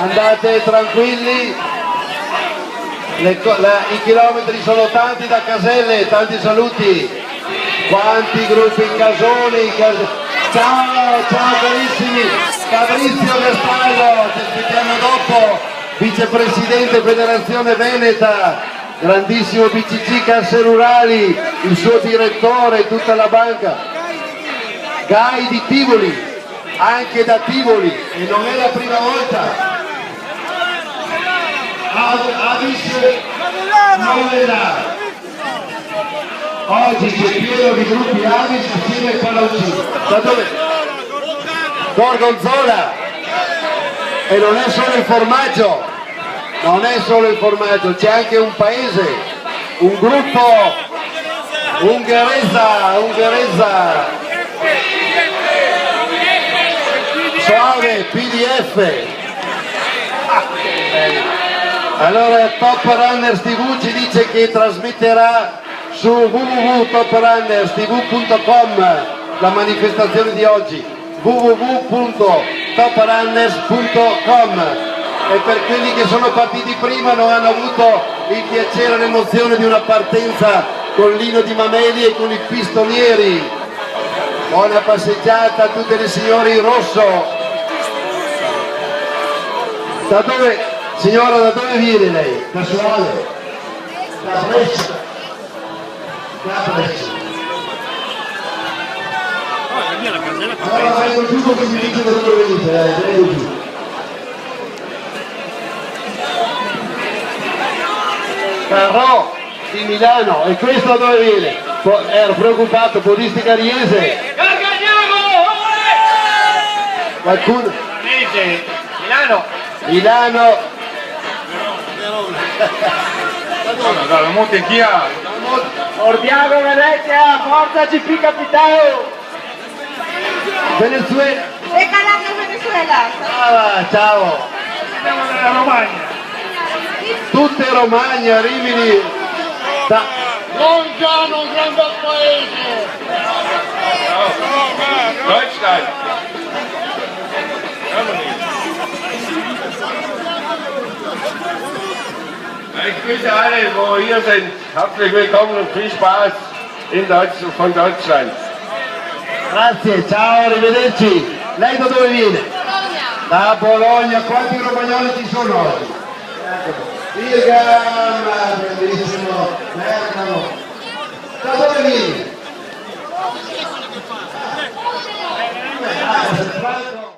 andate tranquilli, i chilometri sono tanti da Caselle, tanti saluti, quanti gruppi in Casoni, ciao carissimi, Fabrizio Gastallo, ci aspettiamo dopo, vicepresidente Federazione Veneta, grandissimo BCC Casse Rurali, il suo direttore, tutta la banca, Gai di Tivoli, anche da Tivoli, e non è la prima volta. Avis Novella, oggi c'è pieno di gruppi Avis assieme ai Palaucini. Da dove? Gorgonzola, e non è solo il formaggio, non è solo il formaggio, c'è anche un paese, un gruppo ungheresa, Soave, PDF. Allora Top Runners TV ci dice che trasmetterà su www.toprunnerstv.com la manifestazione di oggi, www.toprunnerstv.com, e per quelli che sono partiti prima non hanno avuto il piacere e l'emozione di una partenza con Lino Di Mameli e con i pistolieri. Buona passeggiata a tutte le signore in rosso. Da dove, signora, da dove viene lei? Casuale? Da Brescia. Da Brescia. Allora vengo giù che mi dice da dove venite, vengo giù. Carrò di Milano, e questo da dove viene? Ero preoccupato, Podistica Riese. Qualcuno? Milano. Da Montechia. Ordiago Venezia, forza GP Capitano. Venezuela. E Calabria Venezuela. Ciao. Siamo della Romagna. Tutte Romagna, Rimini. Buongiorno, un gran bel paese. Deutschland. Ich grüße alle, wo hier sind. Herzlich willkommen und viel Spaß von Deutschland. Grazie, ciao, arrivederci. Lei da dove viene? Da Bologna. Quanti romagnoli ci sono oggi? Birgam, bellissimo, Bergamo. Da dove vieni?